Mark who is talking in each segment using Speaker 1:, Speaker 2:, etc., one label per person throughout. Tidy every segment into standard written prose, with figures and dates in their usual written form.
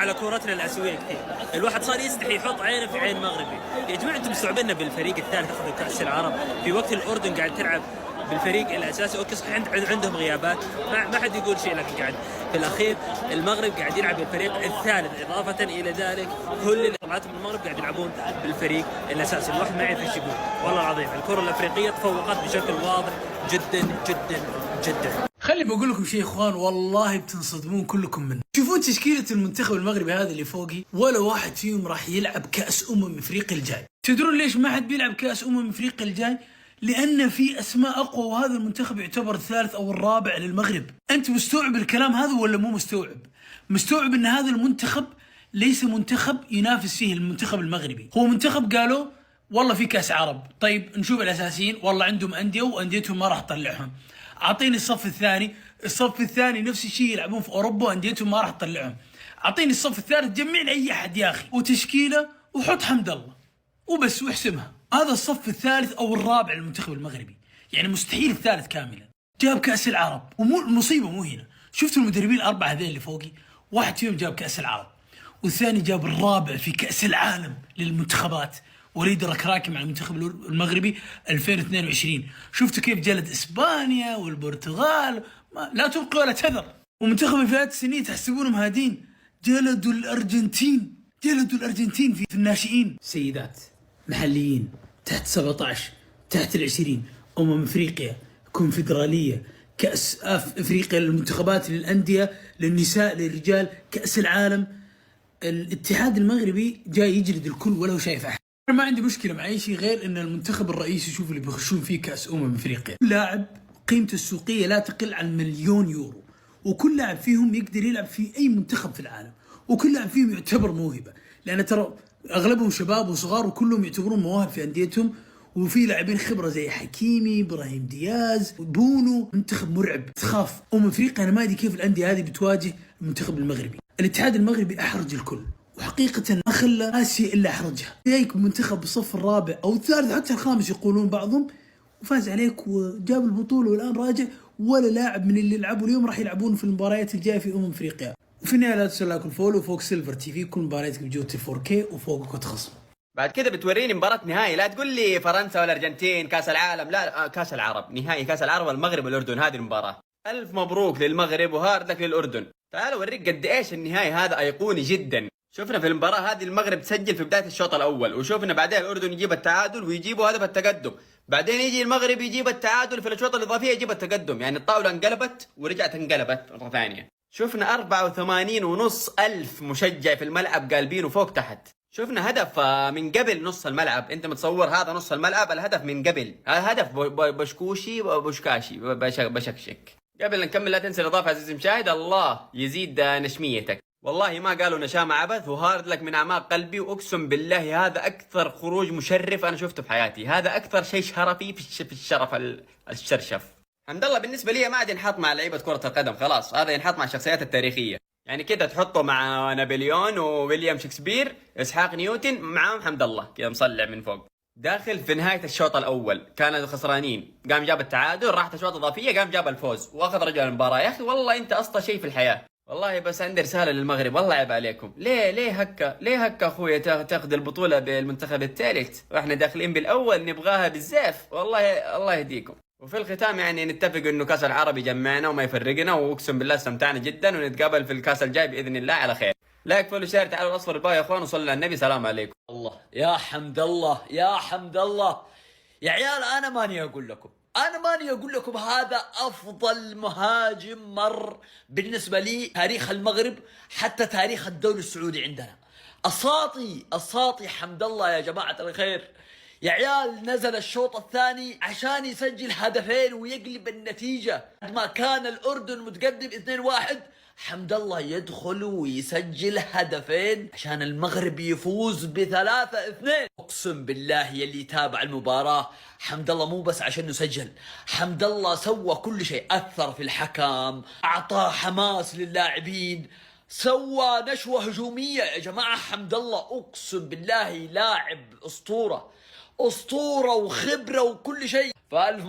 Speaker 1: على كورتنا الاسيويه كثير، الواحد صار يستحي يحط عينه في عين مغربي. يا جماعه انتم مستوعبين بالفريق الثالث اخذوا كاس العرب في وقت الاردن قاعد تلعب بالفريق الاساسي. اوكي صحيح عندهم غيابات، ما حد يقول شيء، لكن قاعد في الاخير المغرب قاعد يلعب بالفريق الثالث. اضافه الى ذلك كل اللي طلعتهم من المغرب قاعد يلعبون بالفريق الاساسي. الواحد ما يعرف ايش يقول، والله العظيم الكره الافريقيه تفوقت بشكل واضح جدا جدا جدا.
Speaker 2: خلي بقول لكم شيء اخوان، والله بتنصدمون كلكم منه. شوفون تشكيله المنتخب المغربي هذا اللي فوقي، ولا واحد فيهم راح يلعب كاس افريقيا الجاي. تدرون ليش ما حد بيلعب كاس افريقيا الجاي؟ لان في اسماء اقوى، وهذا المنتخب يعتبر الثالث او الرابع للمغرب. انت مستوعب الكلام هذا ولا مو مستوعب؟ مستوعب ان هذا المنتخب ليس منتخب ينافس فيه المنتخب المغربي، هو منتخب قالوا والله في كاس عرب. طيب نشوف الاساسيين، والله عندهم انديه وانديتهم ما راح تطلعهم. اعطيني الصف الثاني، الصف الثاني نفس الشيء يلعبون في اوروبا وانديتهم ما راح تطلعهم. اعطيني الصف الثالث، جمع لي اي احد يا اخي وتشكيله وحط حمد الله وبس واحسمها. هذا الصف الثالث او الرابع للمنتخب المغربي، يعني مستحيل الثالث كاملا. جاب كاس العرب، ومو المصيبه مو هنا. شفتوا المدربين الاربعه هذين اللي فوقي، واحد فيهم جاب كاس العرب، والثاني جاب الرابع في كاس العالم للمنتخبات، وليد الركراكي مع المنتخب المغربي 2022. شفتوا كيف جلد اسبانيا والبرتغال، لا تبقي ولا تذر. ومنتخب الفئات السنيه تحسبونهم هادين، جلدوا الارجنتين، جلدوا الارجنتين في الناشئين. سيدات، محليين، تحت 17، تحت 20، افريقيا، كونفدراليه، كاس افريقيا للمنتخبات، للانديه، للنساء، للرجال، كاس العالم. الاتحاد المغربي جاي يجلد الكل ولا هو شايف احد. انا ما عندي مشكله مع اي شيء غير ان المنتخب الرئيسي يشوف اللي بيخشون فيه كاس افريقيا. لاعب قيمته السوقيه لا تقل عن 1,000,000 يورو، وكل لاعب فيهم يقدر يلعب في اي منتخب في العالم، وكل لاعب فيهم يعتبر موهبه، لان ترى اغلبهم شباب وصغار وكلهم يعتبرون مواهب في انديتهم. وفي لاعبين خبره زي حكيمي، ابراهيم دياز، بونو. منتخب مرعب تخاف. افريقيا انا ما ادري كيف الانديه هذه بتواجه المنتخب المغربي. الاتحاد المغربي احرج الكل، وحقيقة ما خلى آسيا إلا أحرجها. جايك منتخب بالصف الرابع أو الثالث حتى الخامس يقولون بعضهم، وفاز عليك وجاب البطولة والآن راجع، ولا لاعب من اللي لعبوا اليوم راح يلعبون في المباريات الجاية في أفريقيا. وفي النهاية لا تنسوا لايك والفولو فوق سيلفر تي في، كل مبارياتك بجودة 4K وفوق كود خصم.
Speaker 3: بعد كده بتوريني مباراة نهائي، لا تقول لي فرنسا والارجنتين كاس العالم، لا كاس العرب، نهائي كاس العرب والمغرب والاردن. هذه المباراة الف مبروك للمغرب وهارد لك للاردن. تعال اوريك قد ايش النهائي هذا ايقوني جدا. شفنا في المباراة هذه المغرب تسجل في بداية الشوط الأول، وشوفنا بعدين الأردن يجيب التعادل ويجيبوا هدف التقدم، بعدين يجي المغرب يجيب التعادل في الأشواط الإضافية يجيب التقدم، يعني الطاولة انقلبت ورجعت انقلبت مرة ثانية. شفنا 84,500 ألف مشجع في الملعب قالبين وفوق تحت. شفنا هدف من قبل نص الملعب، انت متصور هذا نص الملعب، الهدف من قبل، هدف بشكوشي بشكاشي بشكشك. قبل نكمل لا تنسى الإضافة عزيزي المشاهد، الله يزيد نشميتك. والله ما قالوا نشامة عبث، وهارد لك من أعماق قلبي، وأقسم بالله هذا أكثر خروج مشرف أنا شفته في حياتي، هذا أكثر شيء شرفي في الشرف الشرشف. حمد الله بالنسبة لي ما عاد ينحط مع لعيبة كرة القدم، خلاص هذا ينحط مع الشخصيات التاريخية، يعني كده تحطه مع نابليون وويليام شكسبير، إسحاق نيوتن، معاهم حمد الله كده مصلع من فوق. داخل في نهاية الشوط الأول كانوا خسرانين، قام جاب التعادل، راحت أشواط إضافية قام جاب الفوز وأخذ رجل المباراة. يا أخي والله أنت أسطى شيء في الحياة. والله بس عندي رسالة للمغرب، والله عيب عليكم. ليه هكا أخويا تاخذ البطولة بالمنتخب الثالث وإحنا داخلين بالأول نبغاها بالزاف، والله الله يهديكم. وفي الختام يعني نتفق إنه كاس العرب يجمعنا وما يفرقنا، وأقسم بالله استمتعنا جدا، ونتقابل في الكاس الجاي بإذن الله على خير. لايك فولو شير، تعالوا اصفر الباقي يا اخوان، وصلوا على النبي، سلام عليكم.
Speaker 4: الله يا حمد الله، يا حمد الله يا عيال. انا ماني اقول لكم هذا افضل مهاجم مر بالنسبه لي تاريخ المغرب، حتى تاريخ الدوري السعودي عندنا. الساطي حمد الله يا جماعه الخير. يا عيال نزل الشوط الثاني عشان يسجل هدفين ويقلب النتيجه، بعد ما كان الاردن متقدم 2-1، حمد الله يدخل ويسجل هدفين عشان المغرب يفوز ب3-2. اقسم بالله يلي يتابع المباراة، حمد الله مو بس عشان يسجل، حمد الله سوى كل شيء، اثر في الحكم، اعطى حماس للاعبين، سوى نشوة هجومية. يا جماعة حمد الله اقسم بالله لاعب اسطورة وخبرة وكل شيء. فألف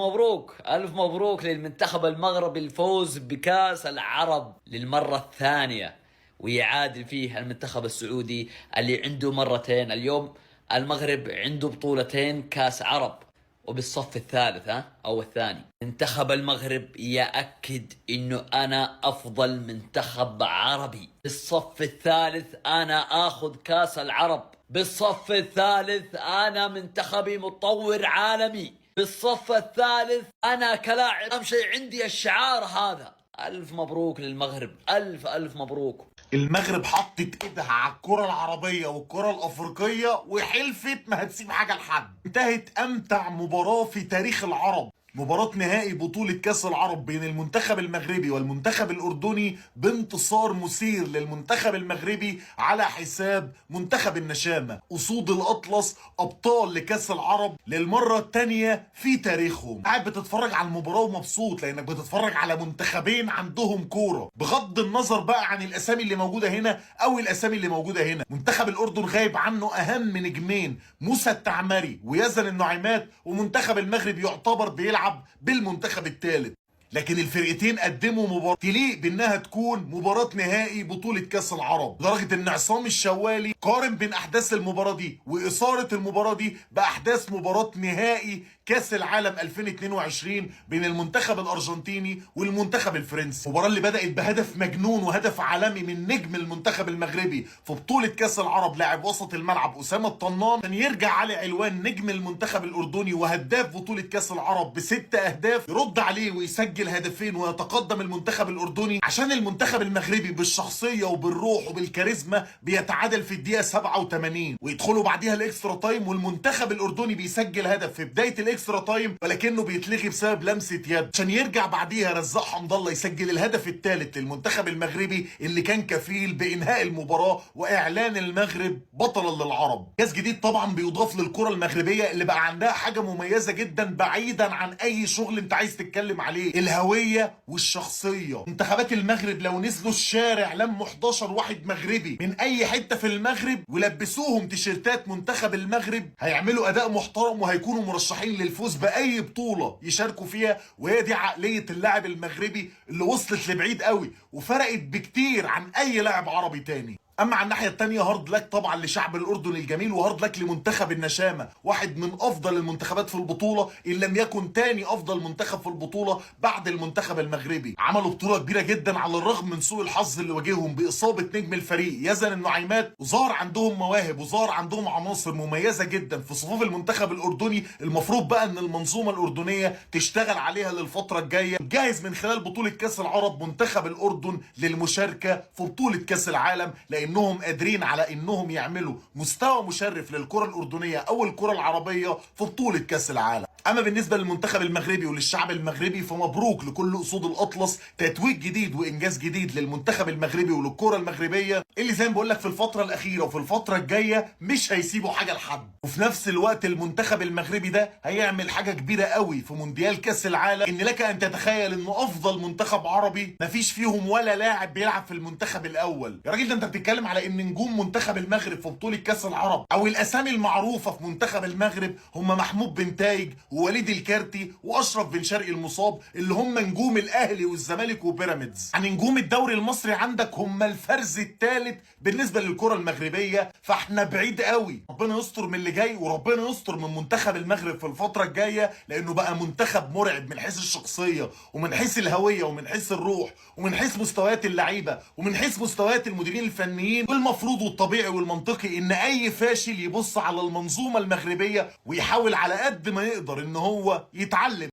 Speaker 4: مبروك للمنتخب المغربي الفوز بكاس العرب للمرة الثانية. ويعادل فيه المنتخب السعودي اللي عنده مرتين. اليوم المغرب عنده بطولتين كاس عرب وبالصف الثالث أو الثاني. منتخب المغرب يأكد إنه أنا أفضل منتخب عربي. بالصف الثالث أنا آخذ كاس العرب. بالصف الثالث أنا منتخبي متطور عالمي. بالصف الثالث أنا كلاعب أهم شيء عندي الشعار هذا. ألف مبروك للمغرب، ألف ألف مبروك.
Speaker 5: المغرب حطت ايدها على الكرة العربية والكرة الافريقية وحلفت ما هتسيب حاجة لحد. انتهت امتع مباراة في تاريخ العرب، مباراة نهائي بطولة كأس العرب بين المنتخب المغربي والمنتخب الأردني بانتصار مثير للمنتخب المغربي على حساب منتخب النشامة. أسود الأطلس أبطال لكأس العرب للمرة الثانية في تاريخهم. قاعد بتتفرج على المباراة ومبسوط لأنك بتتفرج على منتخبين عندهم كورة، بغض النظر بقى عن الأسامي اللي موجودة هنا أو الأسامي اللي موجودة هنا. منتخب الأردن غايب عنه أهم نجمين، موسى التعمري ويزن النعيمات، ومنتخب المغرب يعتبر بيلعب بالمنتخب الثالث. لكن الفرقتين قدموا مباراة تليق بانها تكون مباراة نهائي بطولة كاس العرب، لدرجة ان عصام الشوالي قارن بين احداث المباراة دي واثارة المباراة دي باحداث مباراة نهائي كاس العالم 2022 بين المنتخب الارجنتيني والمنتخب الفرنسي. المباراة اللي بدأت بهدف مجنون وهدف عالمي من نجم المنتخب المغربي في بطولة كاس العرب لاعب وسط الملعب أسامة الطنان، عشان يرجع علي علوان نجم المنتخب الاردني وهداف بطولة كاس العرب ب6 اهداف يرد عليه ويسجل هدفين ويتقدم المنتخب الاردني، عشان المنتخب المغربي بالشخصيه وبالروح وبالكاريزما بيتعادل في الدقيقه 87 ويدخلوا بعديها الاكسترا تايم، والمنتخب الاردني بيسجل هدف في بدايه الاكسترا تايم ولكنه بيتلغي بسبب لمسه يد، عشان يرجع بعديها رزاق حمد الله يسجل الهدف الثالث للمنتخب المغربي اللي كان كفيل بانهاء المباراه واعلان المغرب بطلا للعرب. جاز جديد طبعا بيضاف للكره المغربيه اللي بقى عندها حاجه مميزه جدا بعيدا عن اي شغل انت عايز تتكلم عليه، الهوية والشخصية. منتخبات المغرب لو نزلوا الشارع لموا 11 واحد مغربي من اي حتة في المغرب ولبسوهم تيشيرتات منتخب المغرب هيعملوا اداء محترم وهيكونوا مرشحين للفوز باي بطولة يشاركوا فيها. وهي دي عقلية اللاعب المغربي اللي وصلت لبعيد قوي وفرقت بكتير عن اي لاعب عربي تاني. اما على الناحيه الثانيه هارد لك طبعا لشعب الاردن الجميل، وهارد لك لمنتخب النشامه، واحد من افضل المنتخبات في البطوله ان لم يكن تاني افضل منتخب في البطوله بعد المنتخب المغربي. عملوا بطوله كبيره جدا على الرغم من سوء الحظ اللي واجههم باصابه نجم الفريق يزن النعيمات، وظهر عندهم مواهب وظهر عندهم عناصر مميزه جدا في صفوف المنتخب الاردني. المفروض بقى ان المنظومه الاردنيه تشتغل عليها للفتره الجايه، جاهز من خلال بطوله كاس العرب منتخب الاردن للمشاركه في بطوله كاس العالم، لانهم قادرين على انهم يعملوا مستوى مشرف للكره الاردنيه او الكره العربيه في بطوله كاس العالم. اما بالنسبه للمنتخب المغربي وللشعب المغربي فمبروك لكل اسود الاطلس، تتويج جديد وانجاز جديد للمنتخب المغربي وللكره المغربيه اللي زي ما بقول لك في الفتره الاخيره وفي الفتره الجايه مش هيسيبوا حاجه لحد. وفي نفس الوقت المنتخب المغربي ده هيعمل حاجه كبيره قوي في مونديال كاس العالم، ان لك ان تتخيل انه افضل منتخب عربي مفيش فيهم ولا لاعب بيلعب في المنتخب الاول. يا راجل ده انت بتتكلم على ان نجوم منتخب المغرب في بطوله كاس العرب او الاسامي المعروفه في منتخب المغرب هم محمود بن تايج ووليد الكارتي واشرف بن شرقي المصاب، اللي هم نجوم الاهلي والزمالك وبيراميدز. عن نجوم الدوري المصري عندك هم الفرز الثالث بالنسبه للكره المغربيه، فاحنا بعيد قوي. ربنا يستر من اللي جاي وربنا يستر من منتخب المغرب في الفتره الجايه، لانه بقى منتخب مرعب من حيث الشخصيه ومن حيث الهويه ومن حيث الروح ومن حيث مستويات اللعيبه ومن حيث مستويات المديرين الفنيين. والمفروض والطبيعي والمنطقي ان اي فاشل يبص على المنظومه المغربيه ويحاول على قد ما يقدر ان هو يتعلم